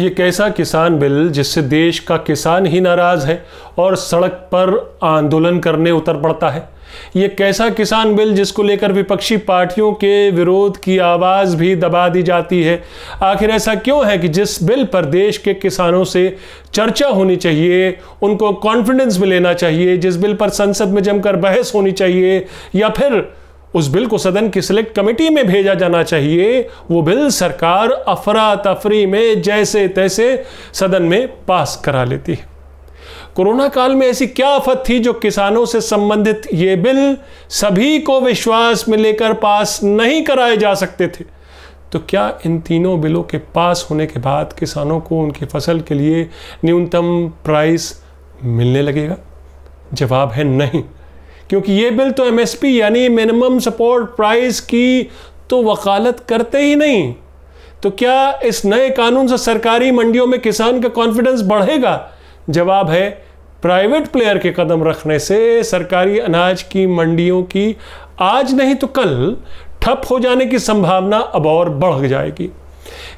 ये कैसा किसान बिल जिससे देश का किसान ही नाराज है और सड़क पर आंदोलन करने उतर पड़ता है। ये कैसा किसान बिल जिसको लेकर विपक्षी पार्टियों के विरोध की आवाज़ भी दबा दी जाती है। आखिर ऐसा क्यों है कि जिस बिल पर देश के किसानों से चर्चा होनी चाहिए, उनको कॉन्फिडेंस में लेना चाहिए, जिस बिल पर संसद में जमकर बहस होनी चाहिए या फिर उस बिल को सदन की सिलेक्ट कमेटी में भेजा जाना चाहिए, वो बिल सरकार अफरा तफरी में जैसे तैसे सदन में पास करा लेती है। कोरोना काल में ऐसी क्या आफत थी जो किसानों से संबंधित ये बिल सभी को विश्वास में लेकर पास नहीं कराए जा सकते थे? तो क्या इन तीनों बिलों के पास होने के बाद किसानों को उनकी फसल के लिए न्यूनतम प्राइस मिलने लगेगा? जवाब है नहीं, क्योंकि ये बिल तो एमएसपी यानी मिनिमम सपोर्ट प्राइस की तो वकालत करते ही नहीं। तो क्या इस नए कानून से सरकारी मंडियों में किसान का कॉन्फिडेंस बढ़ेगा? जवाब है, प्राइवेट प्लेयर के कदम रखने से सरकारी अनाज की मंडियों की आज नहीं तो कल ठप हो जाने की संभावना अब और बढ़ जाएगी।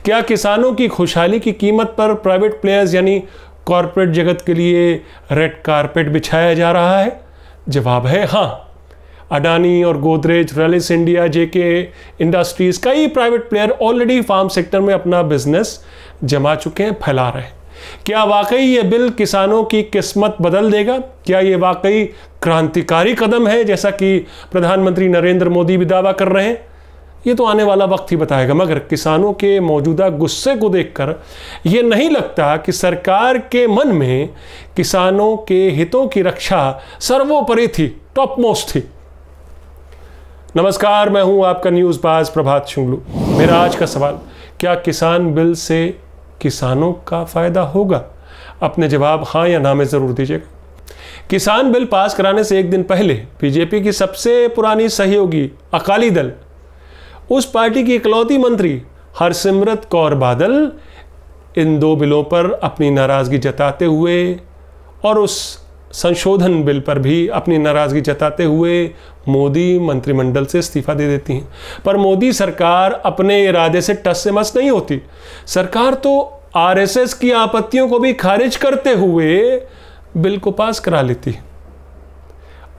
क्या किसानों की खुशहाली की कीमत पर प्राइवेट प्लेयर्स यानी कॉरपोरेट जगत के लिए रेड कारपेट बिछाया जा रहा है? जवाब है हाँ। अडानी और Godrej, Rallis India, JK industries, कई private player already farm sector में अपना बिजनेस जमा चुके हैं, फैला रहे हैं। क्या वाकई ये बिल किसानों की किस्मत बदल देगा? क्या ये वाकई क्रांतिकारी कदम है जैसा कि प्रधानमंत्री नरेंद्र मोदी भी दावा कर रहे हैं? ये तो आने वाला वक्त ही बताएगा, मगर किसानों के मौजूदा गुस्से को देखकर ये नहीं लगता कि सरकार के मन में किसानों के हितों की रक्षा सर्वोपरि थी, टॉप मोस्ट थी। नमस्कार, मैं हूं आपका न्यूज़ बाज प्रभात शुंगलू। मेरा आज का सवाल, क्या किसान बिल से किसानों का फायदा होगा? अपने जवाब हाँ या ना में जरूर दीजिएगा। किसान बिल पास कराने से एक दिन पहले बीजेपी की सबसे पुरानी सहयोगी अकाली दल, उस पार्टी की इकलौती मंत्री हरसिमरत कौर बादल इन दो बिलों पर अपनी नाराजगी जताते हुए और उस संशोधन बिल पर भी अपनी नाराजगी जताते हुए मोदी मंत्रिमंडल से इस्तीफा दे देती हैं। पर मोदी सरकार अपने इरादे से टस से मस नहीं होती। सरकार तो आरएसएस की आपत्तियों को भी खारिज करते हुए बिल को पास करा लेती है।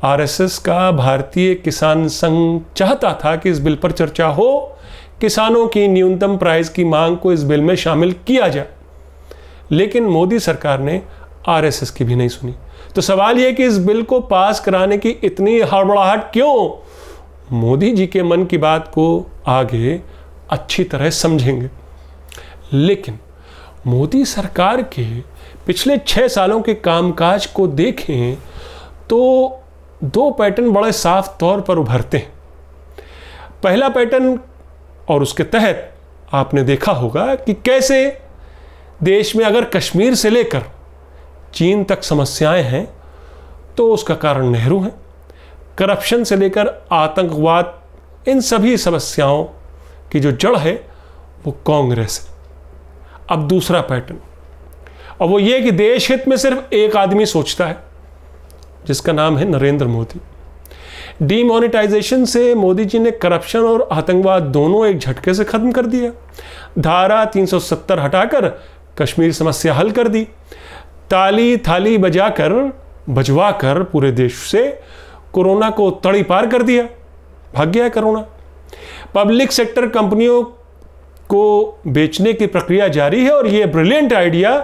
आरएसएस का भारतीय किसान संघ चाहता था कि इस बिल पर चर्चा हो, किसानों की न्यूनतम प्राइस की मांग को इस बिल में शामिल किया जाए, लेकिन मोदी सरकार ने आरएसएस की भी नहीं सुनी। तो सवाल यह कि इस बिल को पास कराने की इतनी हड़बड़ाहट क्यों? मोदी जी के मन की बात को आगे अच्छी तरह समझेंगे। लेकिन मोदी सरकार के पिछले 6 सालों के कामकाज को देखें तो दो पैटर्न बड़े साफ तौर पर उभरते हैं। पहला पैटर्न, और उसके तहत आपने देखा होगा कि कैसे देश में अगर कश्मीर से लेकर चीन तक समस्याएं हैं तो उसका कारण नेहरू है। करप्शन से लेकर आतंकवाद, इन सभी समस्याओं की जो जड़ है वो कांग्रेस है। अब दूसरा पैटर्न, और वो ये कि देश हित में सिर्फ एक आदमी सोचता है, जिसका नाम है नरेंद्र मोदी। डीमोनेटाइजेशन से मोदी जी ने करप्शन और आतंकवाद दोनों एक झटके से खत्म कर दिया। धारा 370 हटाकर कश्मीर समस्या हल कर दी। ताली थाली बजवाकर पूरे देश से कोरोना को तड़ी पार कर दिया, भाग गया कोरोना। पब्लिक सेक्टर कंपनियों को बेचने की प्रक्रिया जारी है और ये ब्रिलियंट आइडिया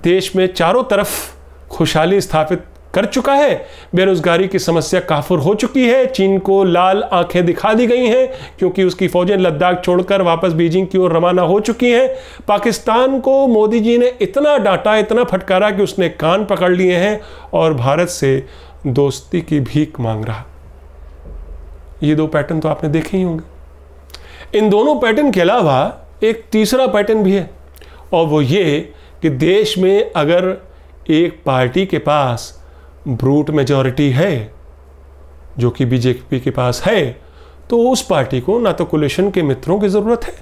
देश में चारों तरफ खुशहाली स्थापित कर चुका है। बेरोजगारी की समस्या काफुर हो चुकी है। चीन को लाल आंखें दिखा दी गई हैं क्योंकि उसकी फौजें लद्दाख छोड़कर वापस बीजिंग की ओर रवाना हो चुकी हैं। पाकिस्तान को मोदी जी ने इतना डांटा, इतना फटकारा कि उसने कान पकड़ लिए हैं और भारत से दोस्ती की भीख मांग रहा। ये दो पैटर्न तो आपने देखे ही होंगे। इन दोनों पैटर्न के अलावा एक तीसरा पैटर्न भी है, और वो ये कि देश में अगर एक पार्टी के पास ब्रूट मेजॉरिटी है, जो कि बीजेपी के पास है, तो उस पार्टी को ना तो कोलिशन के मित्रों की जरूरत है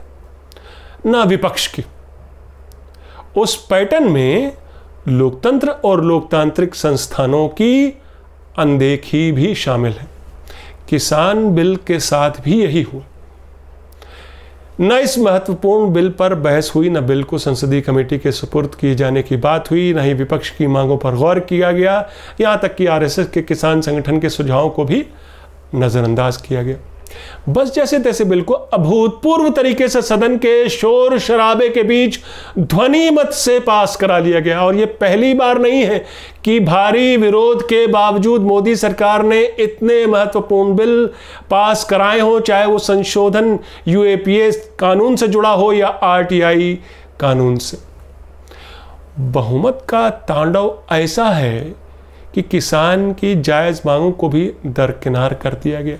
ना विपक्ष की। उस पैटर्न में लोकतंत्र और लोकतांत्रिक संस्थानों की अनदेखी भी शामिल है। किसान बिल के साथ भी यही हुआ। न इस महत्वपूर्ण बिल पर बहस हुई, न बिल को संसदीय कमेटी के सुपुर्द किए जाने की बात हुई, न ही विपक्ष की मांगों पर गौर किया गया, यहाँ तक कि आरएसएस के किसान संगठन के सुझावों को भी नजरअंदाज किया गया। बस जैसे तैसे बिल को अभूतपूर्व तरीके से सदन के शोर शराबे के बीच ध्वनि मत से पास करा लिया गया। और यह पहली बार नहीं है कि भारी विरोध के बावजूद मोदी सरकार ने इतने महत्वपूर्ण बिल पास कराए हों, चाहे वो संशोधन यूएपीए कानून से जुड़ा हो या आरटीआई कानून से। बहुमत का तांडव ऐसा है कि किसान की जायज मांगों को भी दरकिनार कर दिया गया।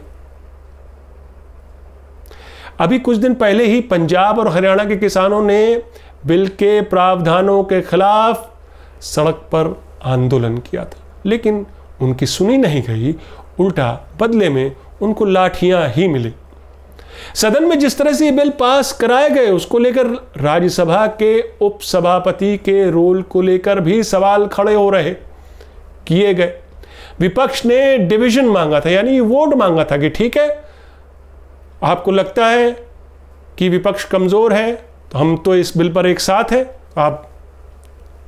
अभी कुछ दिन पहले ही पंजाब और हरियाणा के किसानों ने बिल के प्रावधानों के खिलाफ सड़क पर आंदोलन किया था, लेकिन उनकी सुनी नहीं गई, उल्टा बदले में उनको लाठियां ही मिली। सदन में जिस तरह से ये बिल पास कराए गए उसको लेकर राज्यसभा के उपसभापति के रोल को लेकर भी सवाल खड़े हो रहे किए गए। विपक्ष ने डिवीजन मांगा था, यानी वोट मांगा था कि ठीक है, आपको लगता है कि विपक्ष कमजोर है तो हम तो इस बिल पर एक साथ है, आप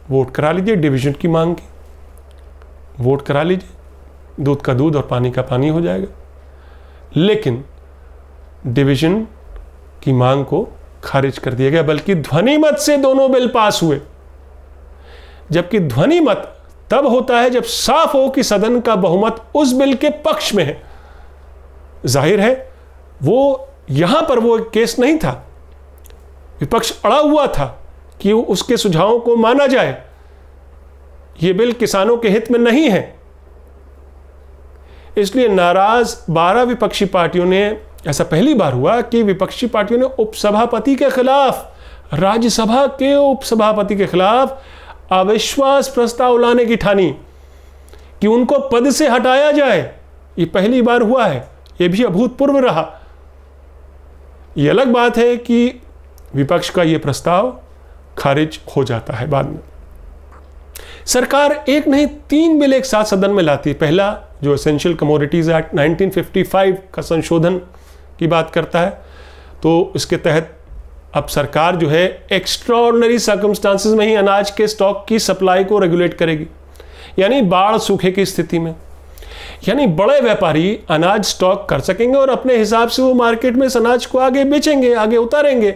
वोट करा लीजिए, डिवीजन की मांग की वोट करा लीजिए, दूध का दूध और पानी का पानी हो जाएगा। लेकिन डिवीजन की मांग को खारिज कर दिया गया, बल्कि ध्वनि मत से दोनों बिल पास हुए। जबकि ध्वनि मत तब होता है जब साफ हो कि सदन का बहुमत उस बिल के पक्ष में है। जाहिर है वो यहां पर वो केस नहीं था, विपक्ष अड़ा हुआ था कि उसके सुझावों को माना जाए। यह बिल किसानों के हित में नहीं है, इसलिए नाराज 12 विपक्षी पार्टियों ने, ऐसा पहली बार हुआ कि विपक्षी पार्टियों ने उपसभापति के खिलाफ, राज्यसभा के उपसभापति के खिलाफ अविश्वास प्रस्ताव लाने की ठानी कि उनको पद से हटाया जाए। यह पहली बार हुआ है, यह भी अभूतपूर्व रहा। यह अलग बात है कि विपक्ष का यह प्रस्ताव खारिज हो जाता है बाद में। सरकार एक नहीं 3 बिल एक साथ सदन में लाती है। पहला जो एसेंशियल कमोडिटीज एक्ट 1955 का संशोधन की बात करता है, तो इसके तहत अब सरकार जो है एक्स्ट्राऑर्डिनरी सर्कमस्टांसेस में ही अनाज के स्टॉक की सप्लाई को रेगुलेट करेगी, यानी बाढ़ सूखे की स्थिति में, यानी बड़े व्यापारी अनाज स्टॉक कर सकेंगे और अपने हिसाब से वो मार्केट में इस अनाज को आगे बेचेंगे, आगे उतारेंगे।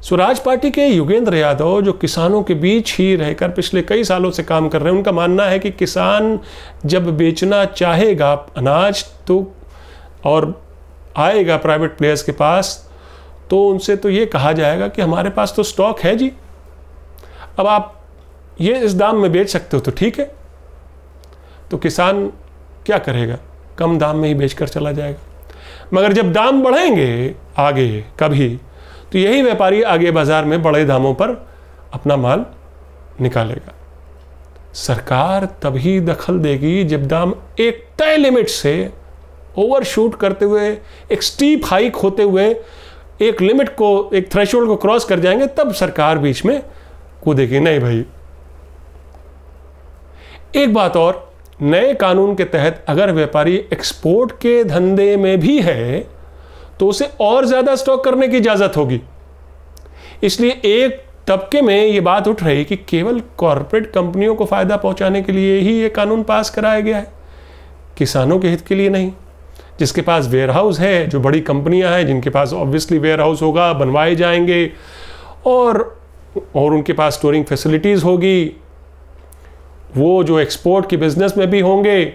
स्वराज पार्टी के योगेंद्र यादव, जो किसानों के बीच ही रहकर पिछले कई सालों से काम कर रहे हैं, उनका मानना है कि किसान जब बेचना चाहेगा अनाज तो और आएगा प्राइवेट प्लेयर्स के पास, तो उनसे तो ये कहा जाएगा कि हमारे पास तो स्टॉक है जी, अब आप ये इस दाम में बेच सकते हो तो ठीक है। तो किसान क्या करेगा, कम दाम में ही बेचकर चला जाएगा। मगर जब दाम बढ़ेंगे आगे कभी, तो यही व्यापारी आगे बाजार में बड़े दामों पर अपना माल निकालेगा। सरकार तभी दखल देगी जब दाम एक तय लिमिट से ओवरशूट करते हुए, एक स्टीप हाइक होते हुए एक लिमिट को, एक थ्रेशोल्ड को क्रॉस कर जाएंगे, तब सरकार बीच में कूदेगी। नहीं भाई, एक बात और, नए कानून के तहत अगर व्यापारी एक्सपोर्ट के धंधे में भी है तो उसे और ज्यादा स्टॉक करने की इजाजत होगी। इसलिए एक तबके में यह बात उठ रही कि केवल कॉरपोरेट कंपनियों को फायदा पहुंचाने के लिए ही यह कानून पास कराया गया है, किसानों के हित के लिए नहीं। जिसके पास वेयर हाउस है, जो बड़ी कंपनियां हैं जिनके पास ऑब्वियसली वेयर हाउस होगा, बनवाए जाएंगे और उनके पास स्टोरिंग फैसिलिटीज होगी, वो जो एक्सपोर्ट की बिजनेस में भी होंगे,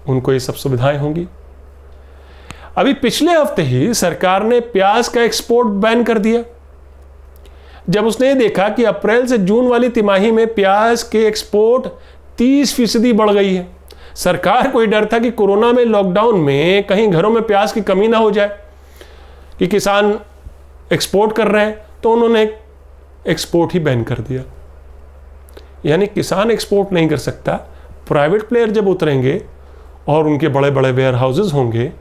उनको ये सब सुविधाएं होंगी। अभी पिछले हफ्ते ही सरकार ने प्याज का एक्सपोर्ट बैन कर दिया, जब उसने देखा कि अप्रैल से जून वाली तिमाही में प्याज के एक्सपोर्ट 30% बढ़ गई है। सरकार को डर था कि कोरोना में, लॉकडाउन में कहीं घरों में प्याज की कमी ना हो जाए, कि किसान एक्सपोर्ट कर रहे हैं, तो उन्होंने एक्सपोर्ट ही बैन कर दिया। यानी किसान एक्सपोर्ट नहीं कर सकता, प्राइवेट प्लेयर जब उतरेंगे और उनके बड़े बड़े वेयर हाउसेज होंगे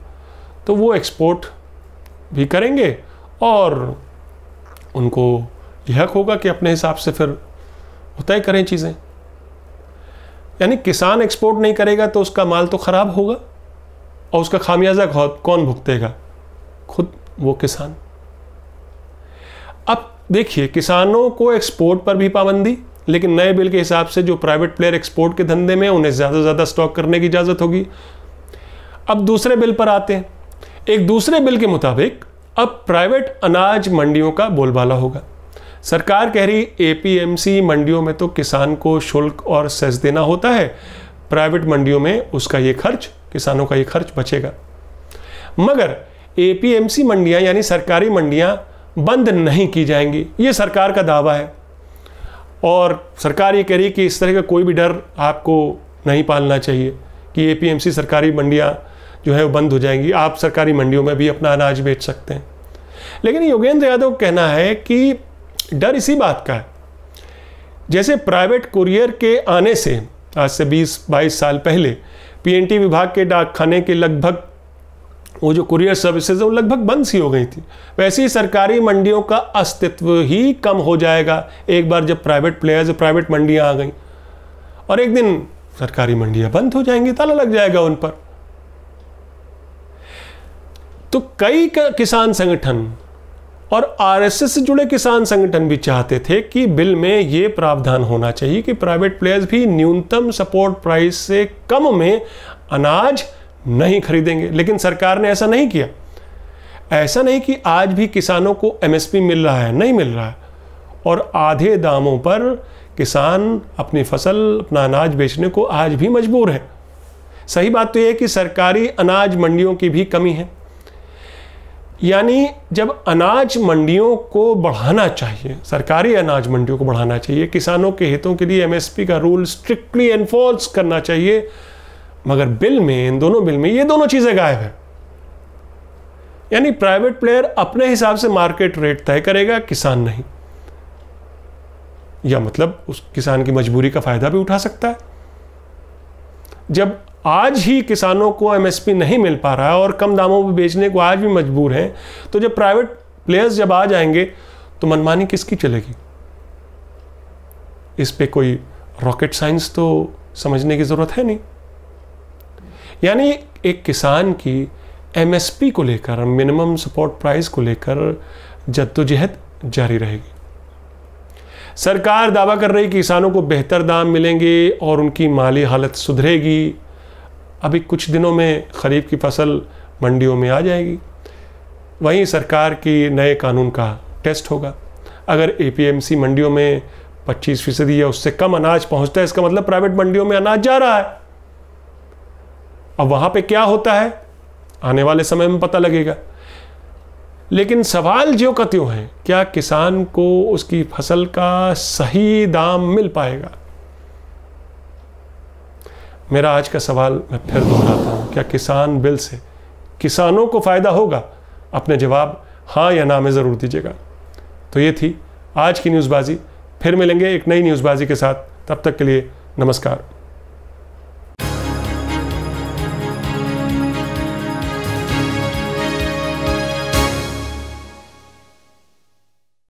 तो वो एक्सपोर्ट भी करेंगे और उनको यह हक होगा कि अपने हिसाब से फिर तय करें चीज़ें। यानी किसान एक्सपोर्ट नहीं करेगा तो उसका माल तो खराब होगा और उसका खामियाजा कौन भुगतेगा? खुद वो किसान। अब देखिए, किसानों को एक्सपोर्ट पर भी पाबंदी, लेकिन नए बिल के हिसाब से जो प्राइवेट प्लेयर एक्सपोर्ट के धंधे में उन्हें ज़्यादा से ज़्यादा स्टॉक करने की इजाज़त होगी। अब दूसरे बिल पर आते हैं। एक दूसरे बिल के मुताबिक अब प्राइवेट अनाज मंडियों का बोलबाला होगा। सरकार कह रही एपीएमसी मंडियों में तो किसान को शुल्क और सेस देना होता है, प्राइवेट मंडियों में उसका ये खर्च, किसानों का ये खर्च बचेगा। मगर एपीएमसी मंडियां यानी सरकारी मंडियां बंद नहीं की जाएंगी, ये सरकार का दावा है। और सरकार ये कह रही कि इस तरह का कोई भी डर आपको नहीं पालना चाहिए कि एपीएमसी सरकारी मंडियां जो है वो बंद हो जाएंगी, आप सरकारी मंडियों में भी अपना अनाज बेच सकते हैं। लेकिन योगेंद्र यादव का कहना है कि डर इसी बात का है, जैसे प्राइवेट कुरियर के आने से आज से 20-22 साल पहले पीएनटी विभाग के डाकखाने के लगभग वो जो कुरियर सर्विसेज वो लगभग बंद सी हो गई थी, वैसे ही सरकारी मंडियों का अस्तित्व ही कम हो जाएगा एक बार जब प्राइवेट प्लेयर्स, प्राइवेट मंडियां आ गई और एक दिन सरकारी मंडियां बंद हो जाएंगी, ताला लग जाएगा उन पर। तो कई किसान संगठन और आरएसएस से जुड़े किसान संगठन भी चाहते थे कि बिल में ये प्रावधान होना चाहिए कि प्राइवेट प्लेयर्स भी न्यूनतम सपोर्ट प्राइस से कम में अनाज नहीं खरीदेंगे, लेकिन सरकार ने ऐसा नहीं किया। ऐसा नहीं कि आज भी किसानों को एमएसपी मिल रहा है, नहीं मिल रहा है, और आधे दामों पर किसान अपनी फसल, अपना अनाज बेचने को आज भी मजबूर है। सही बात तो यह है कि सरकारी अनाज मंडियों की भी कमी है, यानी जब अनाज मंडियों को बढ़ाना चाहिए, सरकारी अनाज मंडियों को बढ़ाना चाहिए, किसानों के हितों के लिए एमएसपी का रूल स्ट्रिक्टली एनफोर्स करना चाहिए, मगर बिल में, इन दोनों बिल में ये दोनों चीजें गायब है। यानी प्राइवेट प्लेयर अपने हिसाब से मार्केट रेट तय करेगा, किसान नहीं, या मतलब उस किसान की मजबूरी का फायदा भी उठा सकता है। जब आज ही किसानों को एमएसपी नहीं मिल पा रहा है और कम दामों में बेचने को आज भी मजबूर हैं, तो जब प्राइवेट प्लेयर्स जब आ जाएंगे तो मनमानी किसकी चलेगी? इस पे कोई रॉकेट साइंस तो समझने की जरूरत है नहीं। यानी एक किसान की एमएसपी को लेकर, मिनिमम सपोर्ट प्राइस को लेकर जद्दोजहद जारी रहेगी। सरकार दावा कर रही कि किसानों को बेहतर दाम मिलेंगे और उनकी माली हालत सुधरेगी। अभी कुछ दिनों में खरीफ की फसल मंडियों में आ जाएगी, वहीं सरकार की नए कानून का टेस्ट होगा। अगर एपीएमसी मंडियों में 25% या उससे कम अनाज पहुंचता है, इसका मतलब प्राइवेट मंडियों में अनाज जा रहा है। अब वहां पे क्या होता है आने वाले समय में पता लगेगा। लेकिन सवाल ज्यों का त्यों है, क्या किसान को उसकी फसल का सही दाम मिल पाएगा? मेरा आज का सवाल मैं फिर दोहराता हूं, क्या किसान बिल से किसानों को फायदा होगा? अपने जवाब हाँ या ना में जरूर दीजिएगा। तो ये थी आज की न्यूज़बाजी। फिर मिलेंगे एक नई न्यूज़बाजी के साथ, तब तक के लिए नमस्कार।